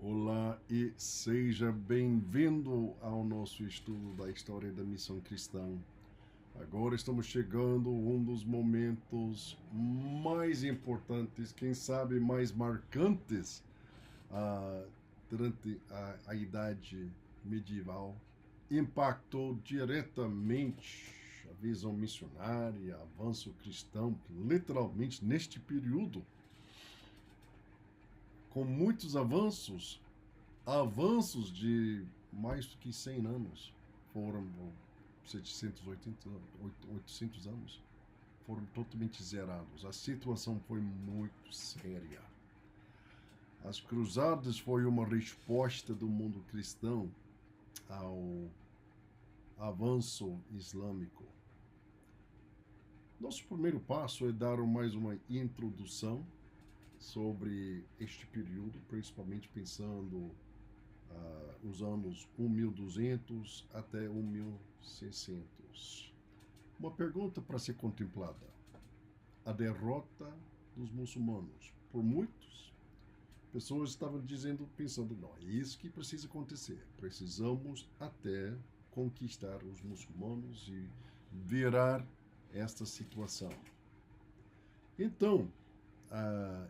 Olá e seja bem-vindo ao nosso estudo da história da missão cristã. Agora estamos chegando a um dos momentos mais importantes, quem sabe mais marcantes, durante a Idade Medieval. Impactou diretamente a visão missionária, avanço cristão, literalmente neste período, com muitos avanços de mais do que 100 anos, foram 800 anos, foram totalmente zerados. A situação foi muito séria. As cruzadas foi uma resposta do mundo cristão ao avanço islâmico. Nosso primeiro passo é dar mais uma introdução sobre este período, principalmente pensando os anos 1200 até 1600. Uma pergunta para ser contemplada: a derrota dos muçulmanos. Por muitos, pessoas estavam pensando, não, é isso que precisa acontecer. Precisamos até conquistar os muçulmanos e virar esta situação. Então,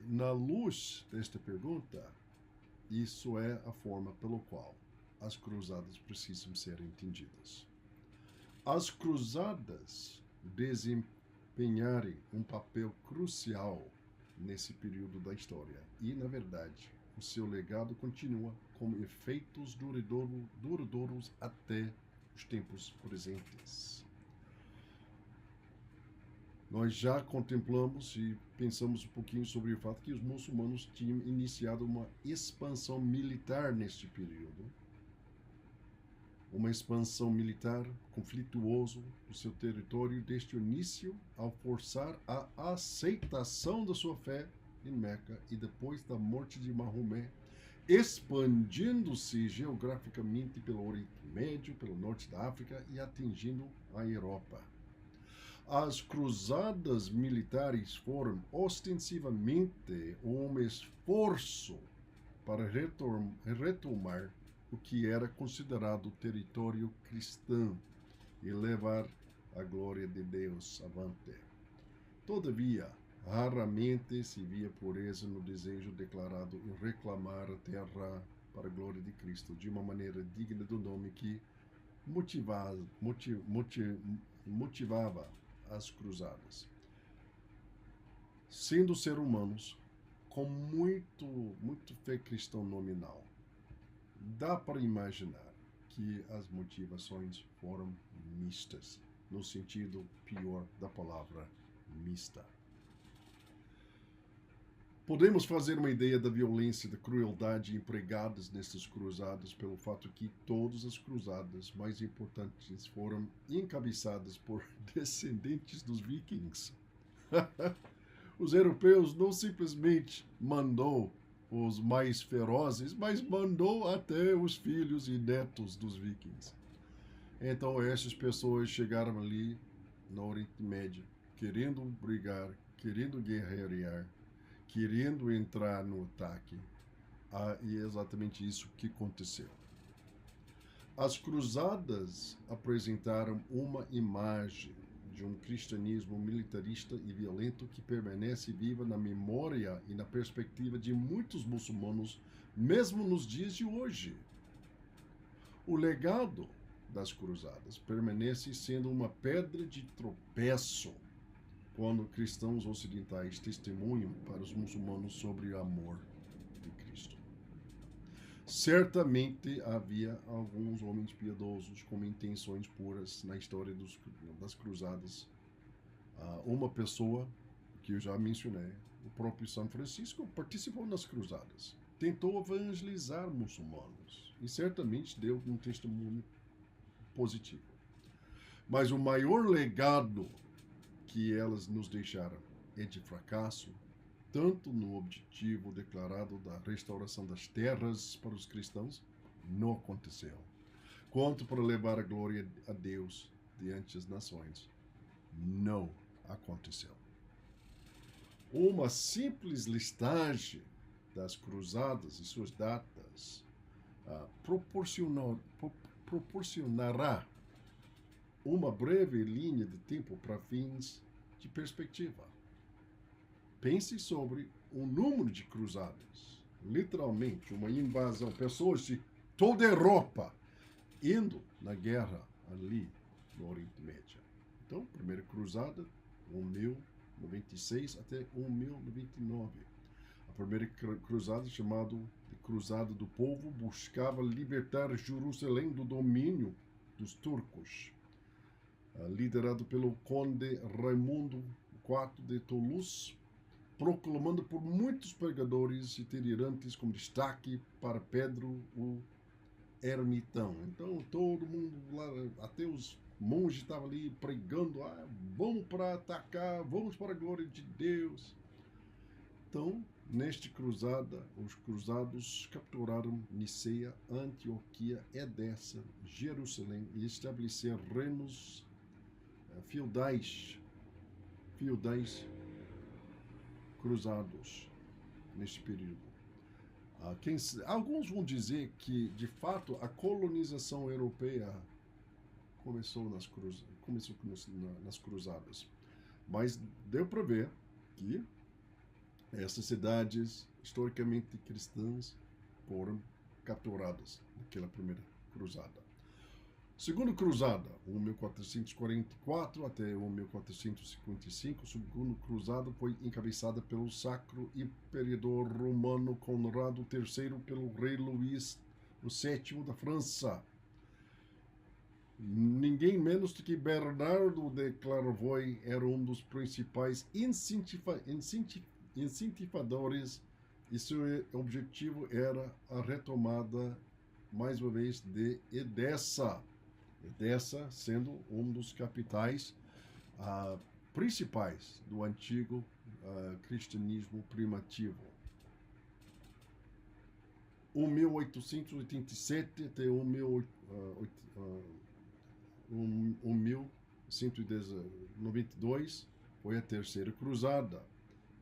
na luz desta pergunta, isso é a forma pela qual as cruzadas precisam ser entendidas. As cruzadas desempenharem um papel crucial nesse período da história e, na verdade, o seu legado continua com efeitos duradouros até os tempos presentes. Nós já contemplamos e pensamos um pouquinho sobre o fato que os muçulmanos tinham iniciado uma expansão militar neste período. Uma expansão militar conflituosa do seu território desde o início, ao forçar a aceitação da sua fé em Meca e depois da morte de Maomé, expandindo-se geograficamente pelo Oriente Médio, pelo norte da África e atingindo a Europa. As cruzadas militares foram ostensivamente um esforço para retomar o que era considerado território cristão e levar a glória de Deus avante. Todavia, raramente se via pureza no desejo declarado em reclamar a terra para a glória de Cristo de uma maneira digna do nome que motivava as cruzadas. Sendo seres humanos com muito fé cristã nominal, dá para imaginar que as motivações foram mistas, no sentido pior da palavra mista. Podemos fazer uma ideia da violência e da crueldade empregadas nessas cruzadas pelo fato que todas as cruzadas mais importantes foram encabeçadas por descendentes dos vikings. Os europeus não simplesmente mandou os mais ferozes, mas mandou até os filhos e netos dos vikings. Então essas pessoas chegaram ali no Oriente Médio, querendo brigar, querendo guerrear, querendo entrar no ataque. E é exatamente isso que aconteceu. As cruzadas apresentaram uma imagem de um cristianismo militarista e violento que permanece viva na memória e na perspectiva de muitos muçulmanos, mesmo nos dias de hoje. O legado das cruzadas permanece sendo uma pedra de tropeço quando cristãos ocidentais testemunham para os muçulmanos sobre o amor de Cristo. Certamente havia alguns homens piedosos com intenções puras na história das cruzadas. Uma pessoa que eu já mencionei, o próprio São Francisco, participou nas cruzadas. Tentou evangelizar muçulmanos e certamente deu um testemunho positivo. Mas o maior legado que elas nos deixaram é de fracasso, tanto no objetivo declarado da restauração das terras para os cristãos, não aconteceu, quanto para levar a glória a Deus diante das nações, não aconteceu. Uma simples listagem das cruzadas e suas datas proporcionará uma breve linha de tempo para fins de perspectiva. Pense sobre o número de cruzadas, literalmente uma invasão, pessoas de toda a Europa indo na guerra ali no Oriente Médio. Então, primeira cruzada, 1096 até 1099. A primeira cruzada, chamada de Cruzada do Povo, buscava libertar Jerusalém do domínio dos turcos. Liderado pelo conde Raimundo IV de Toulouse, proclamando por muitos pregadores itinerantes como destaque para Pedro o Ermitão. Então todo mundo lá, até os monges estavam ali pregando, vamos para atacar, vamos para a glória de Deus. Então, nesta cruzada, os cruzados capturaram Niceia, Antioquia, Edessa, Jerusalém e estabeleceram reinos feudais cruzados neste período. Alguns vão dizer que, de fato, a colonização europeia começou nas cruzadas. Mas deu para ver que essas cidades historicamente cristãs foram capturadas naquela primeira cruzada. Segunda cruzada, 1444 até 1455, a segunda cruzada foi encabeçada pelo Sacro Imperador Romano Conrado III pelo rei Luís VII da França. Ninguém menos do que Bernardo de Clairvaux era um dos principais incentivadores e seu objetivo era a retomada, mais uma vez, de Edessa. Edessa sendo um dos capitais principais do antigo cristianismo primitivo. 1887 até 1192 foi a terceira cruzada.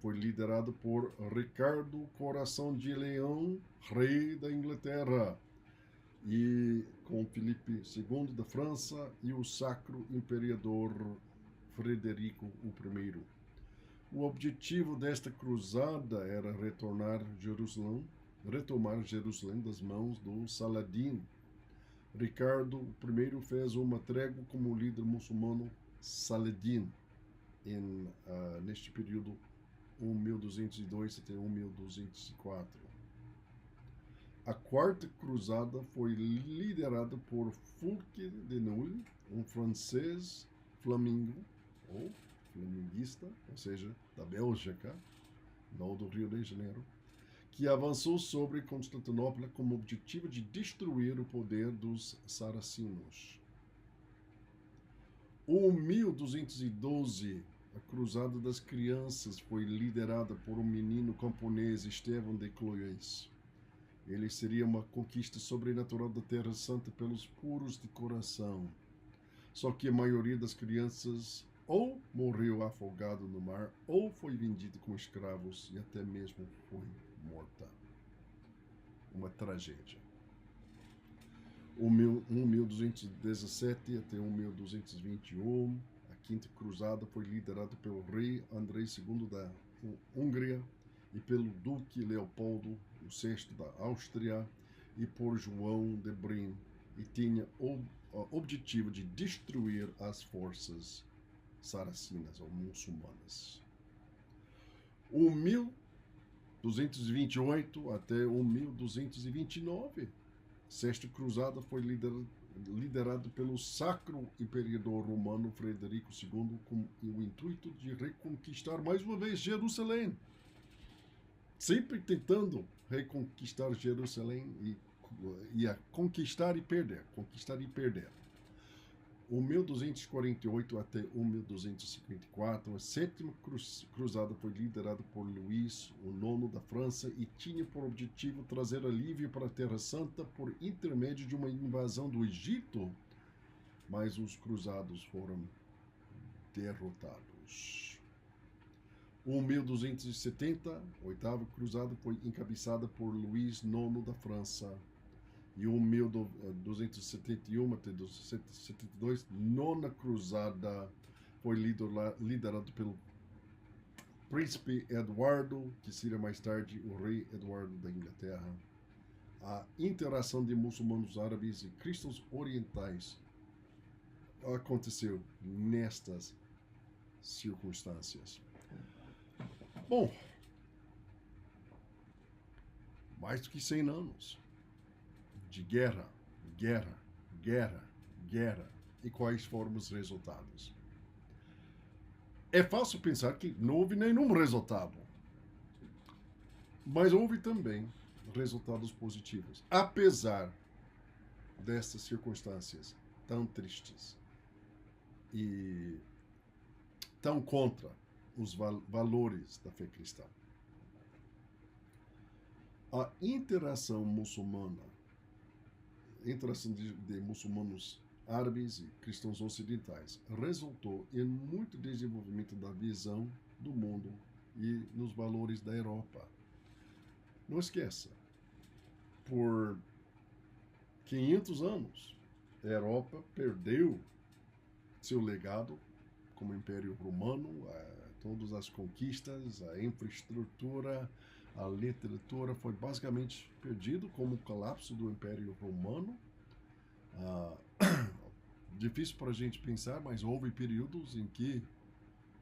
Foi liderado por Ricardo Coração de Leão, rei da Inglaterra, e com Filipe II da França e o Sacro Imperador Frederico I. O objetivo desta cruzada era retomar Jerusalém das mãos do Saladin. Ricardo I fez uma trégua com o líder muçulmano Saladin neste período 1202 até 1204. A quarta cruzada foi liderada por Fulk de Nouilles, um francês flamenguista, ou seja, da Bélgica, não do Rio de Janeiro, que avançou sobre Constantinopla com o objetivo de destruir o poder dos saracinos. 1212, a Cruzada das Crianças foi liderada por um menino camponês, Estevão de Cloyes. Ele seria uma conquista sobrenatural da Terra Santa pelos puros de coração. Só que a maioria das crianças ou morreu afogado no mar, ou foi vendida como escravos e até mesmo foi morta. Uma tragédia. 1217 até 1221, a Quinta Cruzada foi liderada pelo rei Andrei II da Hungria e pelo Duque Leopoldo VI da Áustria e por João de Brim, e tinha o objetivo de destruir as forças saracinas ou muçulmanas. 1228 até 1229, a Sexta Cruzada foi liderada pelo Sacro Imperador Romano Frederico II com o intuito de reconquistar mais uma vez Jerusalém. Sempre tentando reconquistar Jerusalém e a conquistar e perder. 1248 até 1254, a Sétima Cruzada foi liderada por Luís IX da França e tinha por objetivo trazer alívio para a Terra Santa por intermédio de uma invasão do Egito, mas os cruzados foram derrotados. O 1270, oitava cruzada, foi encabeçada por Luís IX da França. E o 1271 até 1272, nona cruzada, foi liderado pelo príncipe Eduardo, que seria mais tarde o rei Eduardo da Inglaterra. A interação de muçulmanos árabes e cristãos orientais aconteceu nestas circunstâncias. Bom, mais do que 100 anos de guerra, guerra, guerra, guerra. E quais foram os resultados? É fácil pensar que não houve nenhum resultado, mas houve também resultados positivos, apesar dessas circunstâncias tão tristes e tão contra os valores da fé cristã. A interação muçulmana, interação de muçulmanos árabes e cristãos ocidentais, resultou em muito desenvolvimento da visão do mundo e nos valores da Europa. Não esqueça, por 500 anos, a Europa perdeu seu legado como Império Romano, todas as conquistas, a infraestrutura, a literatura foi basicamente perdido como o colapso do Império Romano. Difícil para a gente pensar, mas houve períodos em que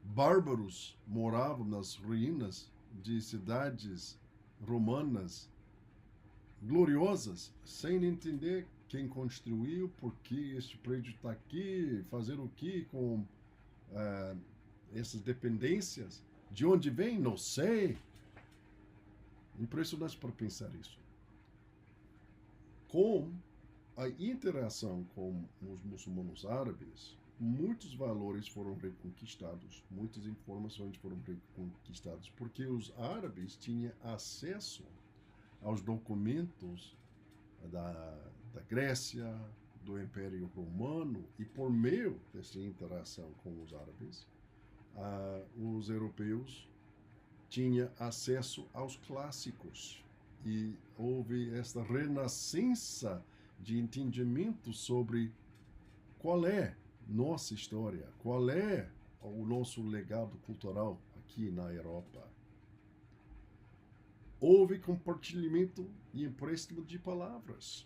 bárbaros moravam nas ruínas de cidades romanas gloriosas, sem entender quem construiu, por que este prédio está aqui, fazer o que com essas dependências, de onde vem, não sei. Impressionante para pensar isso. Com a interação com os muçulmanos árabes, muitos valores foram reconquistados, muitas informações foram reconquistadas, porque os árabes tinham acesso aos documentos da Grécia, do Império Romano, e por meio dessa interação com os árabes, os europeus tinham acesso aos clássicos, e houve esta renascença de entendimento sobre qual é nossa história, qual é o nosso legado cultural aqui na Europa. Houve compartilhamento e empréstimo de palavras.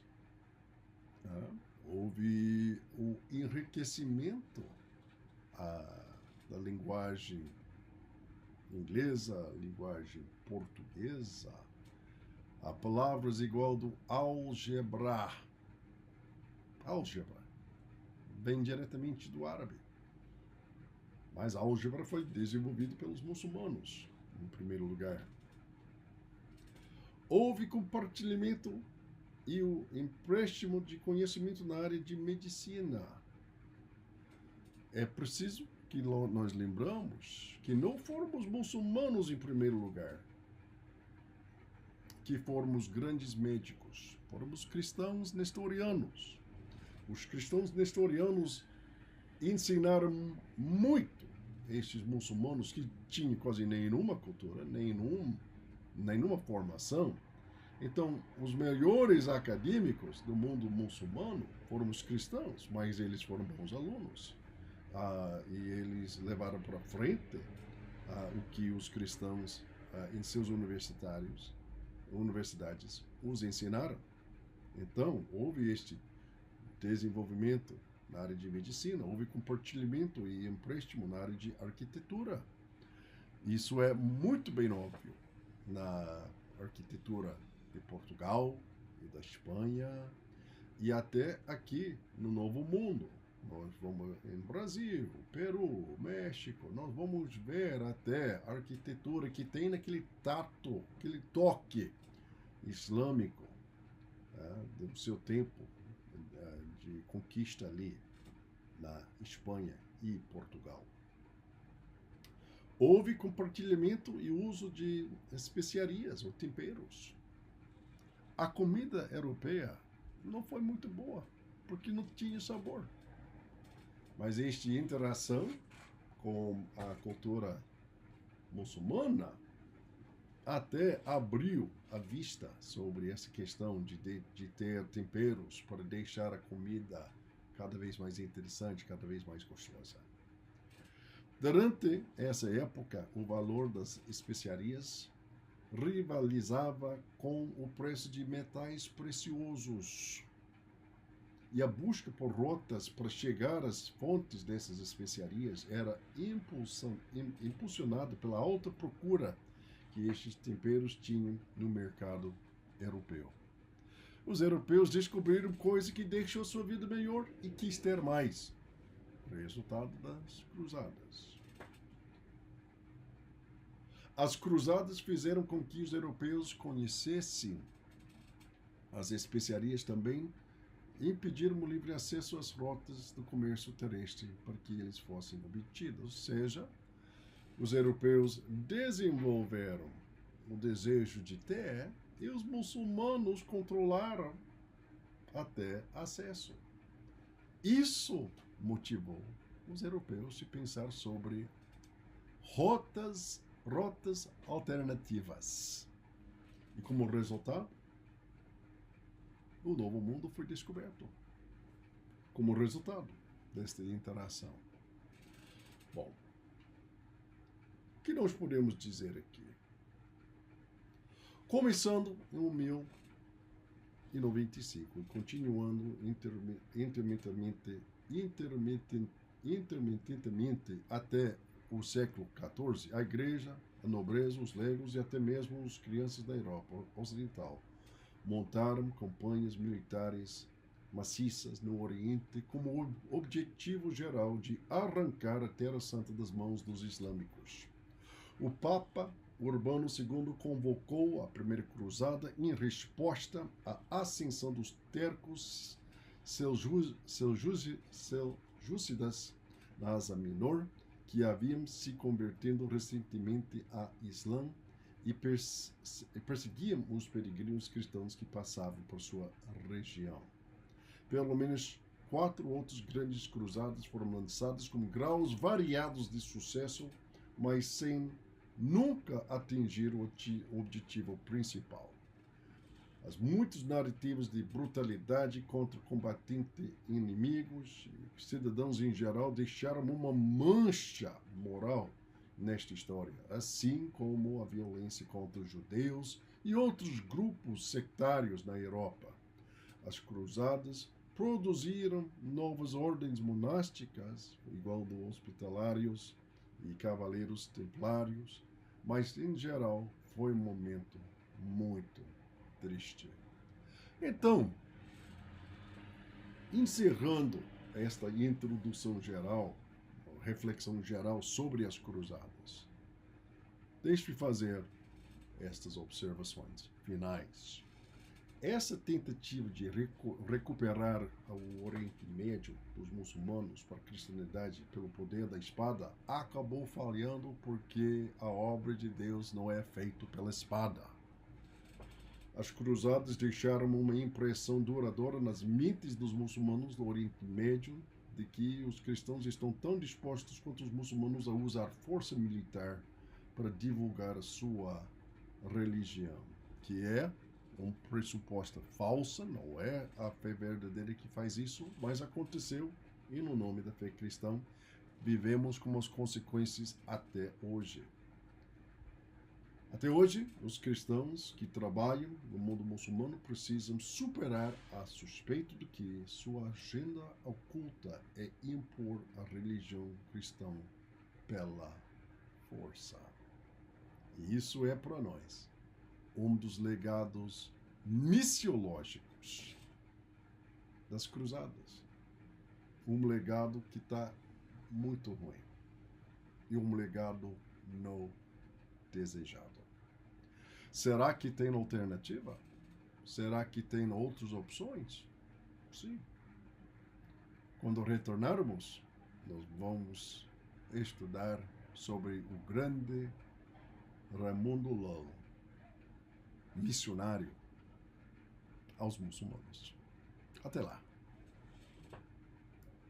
Houve o enriquecimento da linguagem inglesa, linguagem portuguesa, a palavras igual do álgebra. Álgebra vem diretamente do árabe, mas a álgebra foi desenvolvida pelos muçulmanos, em primeiro lugar. Houve compartilhamento e o empréstimo de conhecimento na área de medicina. É preciso que nós lembramos que não fomos muçulmanos em primeiro lugar, que fomos grandes médicos, fomos cristãos nestorianos. Os cristãos nestorianos ensinaram muito estes muçulmanos que tinham quase nenhuma cultura, nenhuma formação. Então, os melhores acadêmicos do mundo muçulmano foram os cristãos, mas eles foram bons alunos. E eles levaram para frente o que os cristãos em seus universidades os ensinaram. Então, houve este desenvolvimento na área de medicina, houve compartilhamento e empréstimo na área de arquitetura. Isso é muito bem óbvio na arquitetura de Portugal e da Espanha e até aqui no Novo Mundo. Nós vamos em Brasil, Peru, México, nós vamos ver até a arquitetura que tem naquele tato, aquele toque islâmico do seu tempo de conquista ali na Espanha e Portugal. Houve compartilhamento e uso de especiarias ou temperos. A comida europeia não foi muito boa, porque não tinha sabor. Mas esta interação com a cultura muçulmana até abriu a vista sobre essa questão de ter temperos para deixar a comida cada vez mais interessante, cada vez mais gostosa. Durante essa época, o valor das especiarias rivalizava com o preço de metais preciosos. E a busca por rotas para chegar às fontes dessas especiarias era impulsionada pela alta procura que estes temperos tinham no mercado europeu. Os europeus descobriram coisa que deixou sua vida melhor e quis ter mais. Resultado das cruzadas. As cruzadas fizeram com que os europeus conhecessem as especiarias também e impediram o livre acesso às rotas do comércio terrestre para que eles fossem obtidos. Ou seja, os europeus desenvolveram o desejo de ter e os muçulmanos controlaram até acesso. Isso motivou os europeus a pensar sobre rotas alternativas. E como resultado, o Novo Mundo foi descoberto. Como resultado desta interação. Bom, o que nós podemos dizer aqui? Começando em 1095 e continuando intermitentemente até o século XIV, a Igreja, a nobreza, os leigos e até mesmo as crianças da Europa Ocidental montaram campanhas militares maciças no Oriente como objetivo geral de arrancar a Terra Santa das mãos dos islâmicos. O Papa Urbano II convocou a Primeira Cruzada em resposta à ascensão dos tercos seljúcidas na Ásia Menor, que haviam se convertido recentemente a Islã e perseguiam os peregrinos cristãos que passavam por sua região. Pelo menos 4 outros grandes cruzadas foram lançadas com graus variados de sucesso, mas sem nunca atingir o objetivo principal. As muitas narrativas de brutalidade contra combatentes inimigos e cidadãos em geral deixaram uma mancha moral nesta história, assim como a violência contra os judeus e outros grupos sectários na Europa. As cruzadas produziram novas ordens monásticas, igual dos hospitalários e cavaleiros templários, mas em geral foi um momento muito triste. Então, encerrando esta introdução geral, reflexão geral sobre as cruzadas, deixe-me fazer estas observações finais. Essa tentativa de recuperar o Oriente Médio dos muçulmanos para a cristianidade pelo poder da espada acabou falhando porque a obra de Deus não é feita pela espada. As cruzadas deixaram uma impressão duradoura nas mentes dos muçulmanos do Oriente Médio de que os cristãos estão tão dispostos quanto os muçulmanos a usar força militar para divulgar a sua religião, que é um pressuposta falsa, não é a fé verdadeira que faz isso, mas aconteceu e no nome da fé cristã vivemos com as consequências até hoje. Até hoje, os cristãos que trabalham no mundo muçulmano precisam superar a suspeita de que sua agenda oculta é impor a religião cristã pela força. E isso é para nós um dos legados missiológicos das cruzadas. Um legado que está muito ruim. E um legado não desejado. Será que tem alternativa? Será que tem outras opções? Sim. Quando retornarmos, nós vamos estudar sobre o grande Raimundo Lull, missionário aos muçulmanos. Até lá.